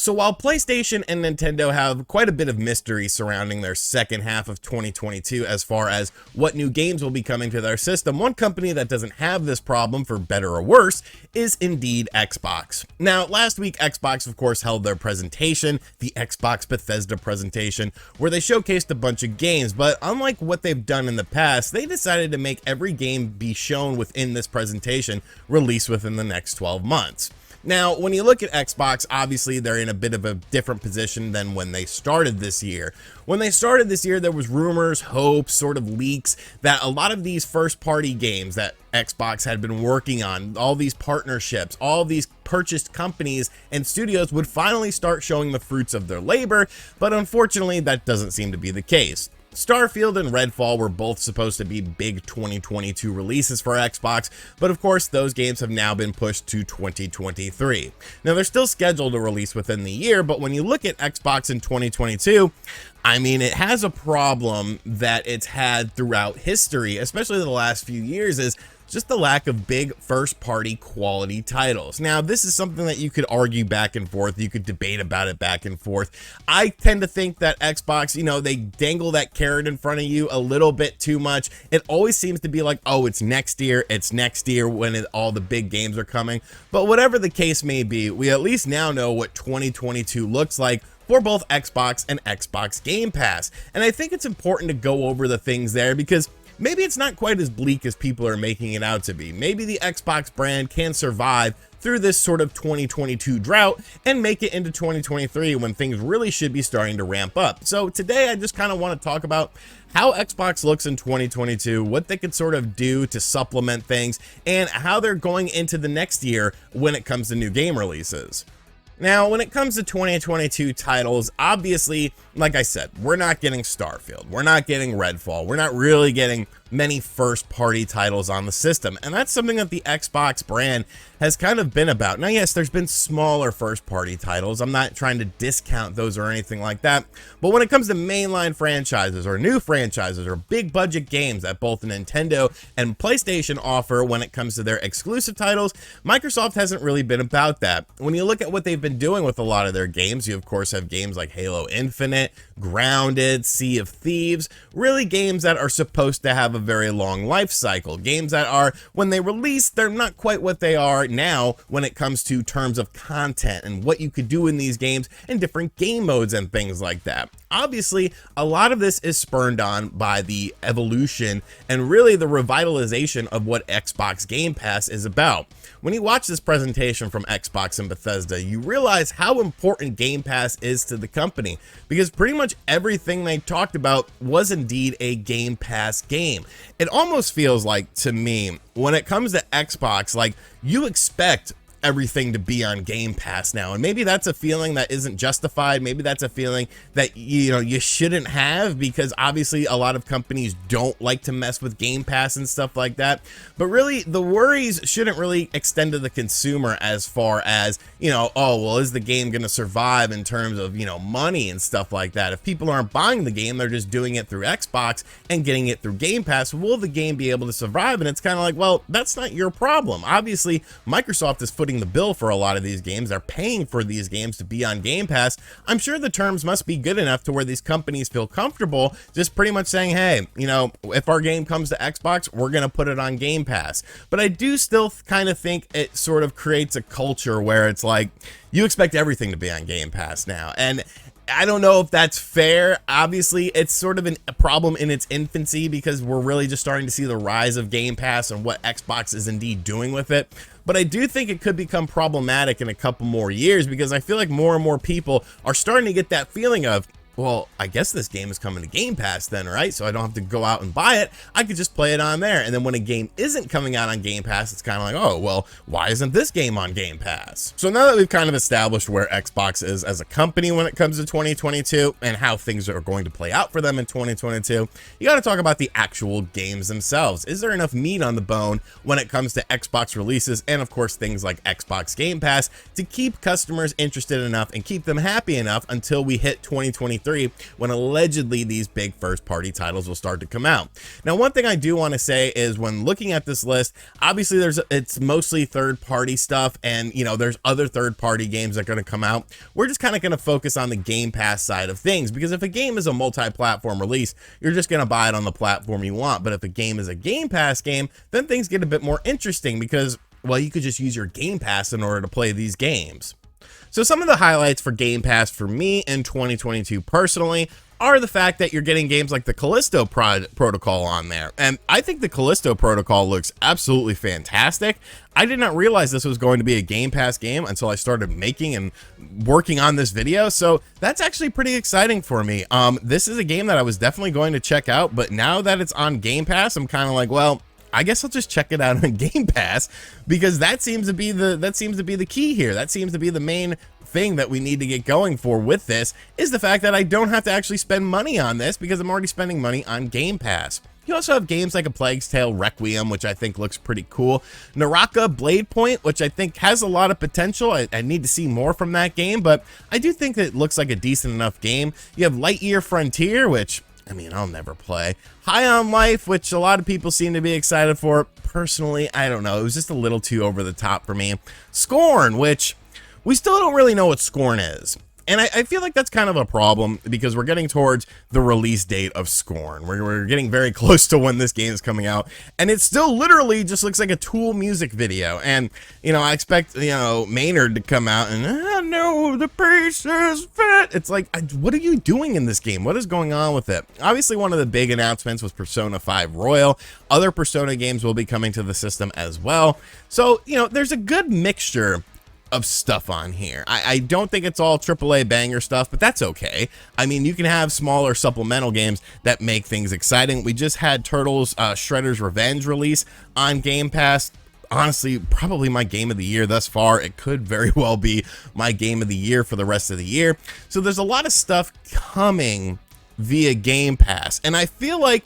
So while PlayStation and Nintendo have quite a bit of mystery surrounding their second half of 2022 as far as what new games will be coming to their system, one company that doesn't have this problem, for better or worse, is indeed Xbox. Now, last week Xbox of course held their presentation, the Xbox Bethesda presentation, where they showcased a bunch of games, but unlike what they've done in the past, they decided to make every game be shown within this presentation released within the next 12 months. Now, when you look at Xbox, obviously they're in a bit of a different position than when they started this year. When they started this year, there was rumors, hopes, sort of leaks that a lot of these first-party games that Xbox had been working on, all these partnerships, all these purchased companies and studios would finally start showing the fruits of their labor, but unfortunately that doesn't seem to be the case. Starfield and Redfall were both supposed to be big 2022 releases for Xbox, but of course those games have now been pushed to 2023. Now they're still scheduled to release within the year, but when you look at Xbox in 2022, I mean, it has a problem that it's had throughout history, especially the last few years, is just the lack of big first-party quality titles. Now, this is something that you could argue back and forth. You could debate about it back and forth. I tend to think that Xbox, they dangle that carrot in front of you a little bit too much. It always seems to be like, oh, it's next year when all the big games are coming. But whatever the case may be, we at least now know what 2022 looks like for both Xbox and Xbox Game Pass. And I think it's important to go over the things there because maybe it's not quite as bleak as people are making it out to be. Maybe the Xbox brand can survive through this sort of 2022 drought and make it into 2023 when things really should be starting to ramp up. So today I just kind of want to talk about how Xbox looks in 2022, what they could sort of do to supplement things, and how they're going into the next year when it comes to new game releases. Now, when it comes to 2022 titles, obviously, like I said, we're not getting Starfield, we're not getting Redfall, we're not really getting many first-party titles on the system, and that's something that the Xbox brand has kind of been about. Now, yes, there's been smaller first-party titles. I'm not trying to discount those or anything like that, but when it comes to mainline franchises or new franchises or big-budget games that both Nintendo and PlayStation offer when it comes to their exclusive titles, Microsoft hasn't really been about that. When you look at what they've been doing with a lot of their games, you of course have games like Halo Infinite, Grounded, Sea of Thieves, really games that are supposed to have a very long life cycle, games that are, when they release, they're not quite what they are now when it comes to terms of content and what you could do in these games and different game modes and things like that. Obviously, a lot of this is spurned on by the evolution and really the revitalization of what Xbox Game Pass is about. When you watch this presentation from Xbox and Bethesda, you realize how important Game Pass is to the company, because pretty much everything they talked about was indeed a Game Pass game. It almost feels like, to me, when it comes to Xbox, like, you expect everything to be on Game Pass now, and maybe that's a feeling that isn't justified. Maybe that's a feeling that you shouldn't have, because obviously a lot of companies don't like to mess with Game Pass and stuff like that. But really, the worries shouldn't really extend to the consumer as far as, oh, well, is the game going to survive in terms of, money and stuff like that? If people aren't buying the game, they're just doing it through Xbox and getting it through Game Pass, will the game be able to survive? And it's kind of like, well, that's not your problem. Obviously, Microsoft is footing the bill for a lot of these games. They're paying for these games to be on Game Pass. I'm sure the terms must be good enough to where these companies feel comfortable just pretty much saying, hey, if our game comes to Xbox, we're going to put it on Game Pass. But I do still kind of think it sort of creates a culture where it's like, you expect everything to be on Game Pass now. And I don't know if that's fair. Obviously, it's sort of a problem in its infancy, because we're really just starting to see the rise of Game Pass and what Xbox is indeed doing with it. But I do think it could become problematic in a couple more years, because I feel like more and more people are starting to get that feeling of, well, I guess this game is coming to Game Pass then, right? So I don't have to go out and buy it. I could just play it on there. And then when a game isn't coming out on Game Pass, it's kind of like, oh, well, why isn't this game on Game Pass? So now that we've kind of established where Xbox is as a company when it comes to 2022 and how things are going to play out for them in 2022, you got to talk about the actual games themselves. Is there enough meat on the bone when it comes to Xbox releases and, of course, things like Xbox Game Pass to keep customers interested enough and keep them happy enough until we hit 2023 2023, when allegedly these big first-party titles will start to come out. Now, one thing I do want to say is when looking at this list, obviously it's mostly third-party stuff, and there's other third-party games that are going to come out. We're just kind of going to focus on the Game Pass side of things, because if a game is a multi-platform release, you're just going to buy it on the platform you want. But if a game is a Game Pass game, then things get a bit more interesting because, well, you could just use your Game Pass in order to play these games. So some of the highlights for Game Pass for me in 2022 personally are the fact that you're getting games like the Callisto Protocol on there. And I think the Callisto Protocol looks absolutely fantastic. I did not realize this was going to be a Game Pass game until I started making and working on this video. So that's actually pretty exciting for me. This is a game that I was definitely going to check out, but now that it's on Game Pass, I'm kind of like, well, I guess I'll just check it out on Game Pass, because that seems to be the key here. That seems to be the main thing that we need to get going for with this, is the fact that I don't have to actually spend money on this because I'm already spending money on Game Pass. You also have games like A Plague's Tale Requiem, which I think looks pretty cool. Naraka Blade Point, which I think has a lot of potential. I need to see more from that game, but I do think that it looks like a decent enough game. You have Lightyear Frontier, which, I mean, I'll never play. High on Life, which a lot of people seem to be excited for. Personally, I don't know. It was just a little too over the top for me. Scorn, which we still don't really know what Scorn is. And I feel like that's kind of a problem because we're getting towards the release date of Scorn. We're getting very close to when this game is coming out, and it still literally just looks like a Tool music video. And, I expect, Maynard to come out and, I know the pieces fit. It's like, what are you doing in this game? What is going on with it? Obviously, one of the big announcements was Persona 5 Royal. Other Persona games will be coming to the system as well. So, there's a good mixture of stuff on here. I don't think it's all AAA banger stuff, but that's okay. I mean, you can have smaller supplemental games that make things exciting. We just had Turtles Shredder's Revenge release on Game Pass. Honestly, probably my game of the year thus far. It could very well be my game of the year for the rest of the year. So there's a lot of stuff coming via Game Pass, and I feel like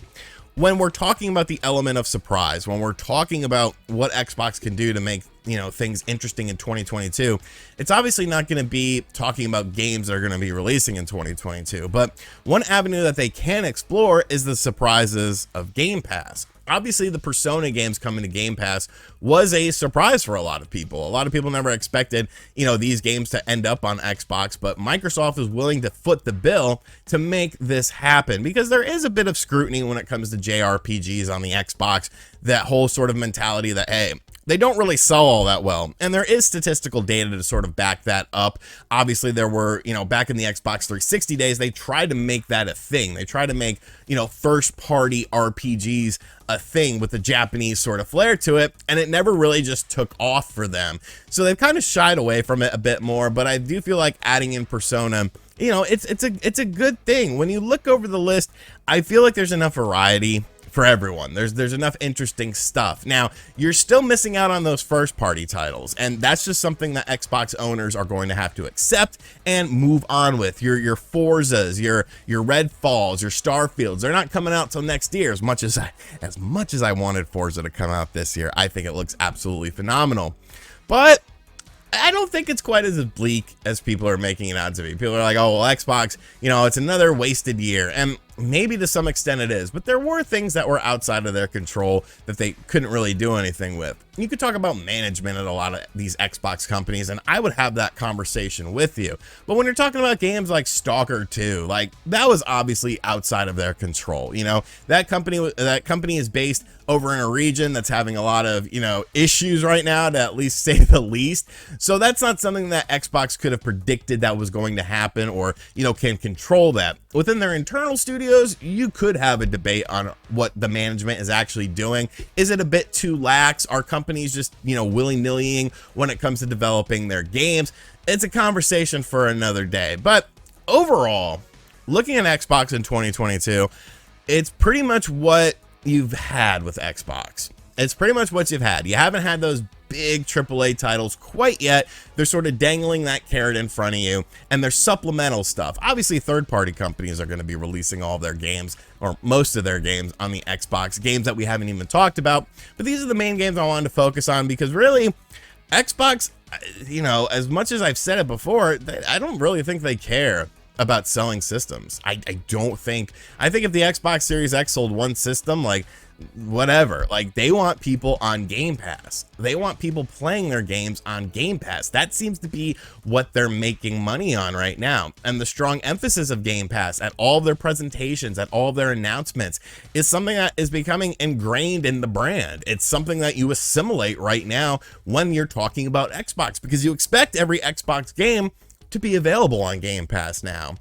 when we're talking about the element of surprise, when we're talking about what Xbox can do to make things interesting in 2022, it's obviously not going to be talking about games that are going to be releasing in 2022. But one avenue that they can explore is the surprises of Game Pass. Obviously, the Persona games coming to Game Pass was a surprise for a lot of people. A lot of people never expected, these games to end up on Xbox, but Microsoft is willing to foot the bill to make this happen because there is a bit of scrutiny when it comes to JRPGs on the Xbox, that whole sort of mentality that, hey, they don't really sell all that well. And there is statistical data to sort of back that up. Obviously, there were, back in the Xbox 360 days, they tried to make that a thing. They tried to make, first-party RPGs a thing with the Japanese sort of flair to it, and it never really just took off for them. So they've kind of shied away from it a bit more, but I do feel like adding in Persona, it's a good thing. When you look over the list, I feel like there's enough variety for everyone. There's enough interesting stuff. Now, you're still missing out on those first party titles, and that's just something that Xbox owners are going to have to accept and move on with. Your Forzas, your Redfalls, your Starfields, they're not coming out till next year. As much as I wanted Forza to come out this year, I think it looks absolutely phenomenal. But I don't think it's quite as bleak as people are making it out to be. People are like, oh, well, Xbox, it's another wasted year. And maybe to some extent it is, but there were things that were outside of their control that they couldn't really do anything with. You could talk about management at a lot of these Xbox companies, and I would have that conversation with you. But when you're talking about games like Stalker 2, like, that was obviously outside of their control. That company is based over in a region that's having a lot of, issues right now, to at least say the least. So that's not something that Xbox could have predicted that was going to happen, or, can control that. Within their internal studios, you could have a debate on what the management is actually doing. Is it a bit too lax? Are companies just, willy-nillying when it comes to developing their games? It's a conversation for another day. But overall, looking at Xbox in 2022, it's pretty much what you've had with Xbox. It's pretty much what you've had. You haven't had those big AAA titles quite yet. They're sort of dangling that carrot in front of you, and there's supplemental stuff. Obviously, third-party companies are going to be releasing all of their games, or most of their games, on the Xbox, games that we haven't even talked about. But these are the main games I wanted to focus on, because really, Xbox, as much as I've said it before, I don't really think they care about selling systems. I don't think, I think if the Xbox Series X sold one system, like, whatever, like, they want people on Game Pass. They want people playing their games on Game Pass. That seems to be what they're making money on right now. And the strong emphasis of Game Pass at all of their presentations, at all of their announcements, is something that is becoming ingrained in the brand. It's something that you assimilate right now when you're talking about Xbox, because you expect every Xbox game to be available on Game Pass now.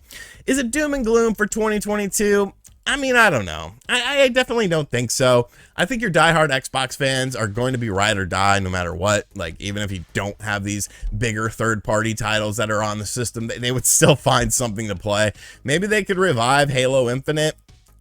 Is it doom and gloom for 2022? I mean, I don't know. I definitely don't think so. I think your diehard Xbox fans are going to be ride or die no matter what. Like, even if you don't have these bigger third-party titles that are on the system, they would still find something to play. Maybe they could revive Halo Infinite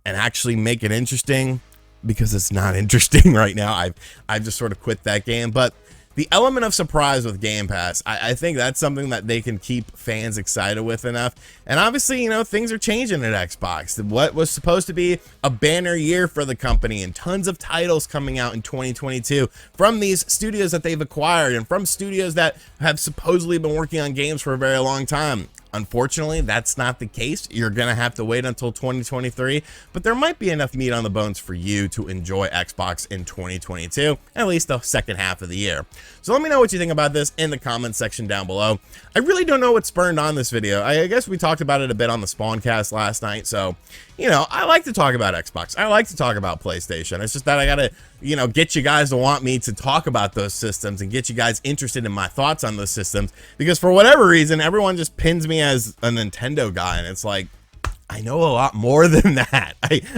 and actually make it interesting, because it's not interesting right now. I've just sort of quit that game. But the element of surprise with Game Pass, I think that's something that they can keep fans excited with enough. And obviously, you know, things are changing at Xbox. What was supposed to be a banner year for the company, and tons of titles coming out in 2022 from these studios that they've acquired and from studios that have supposedly been working on games for a very long time. Unfortunately, that's not the case. You're going to have to wait until 2023, but there might be enough meat on the bones for you to enjoy Xbox in 2022, at least the second half of the year. So let me know what you think about this in the comments section down below. I really don't know what spurred on this video. I guess we talked about it a bit on the Spawncast last night, so, you know, I like to talk about Xbox. I like to talk about PlayStation. It's just that I gotta, you know, get you guys to want me to talk about those systems and get you guys interested in my thoughts on those systems, because for whatever reason, everyone just pins me as a Nintendo guy, and it's like, I know a lot more than that.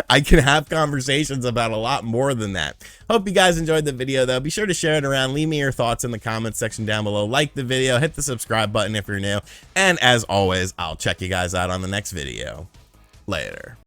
I can have conversations about a lot more than that. Hope you guys enjoyed the video, though. Be sure to share it around. Leave me your thoughts in the comments section down below. Like the video, hit the subscribe button if you're new, and as always, I'll check you guys out on the next video. Later.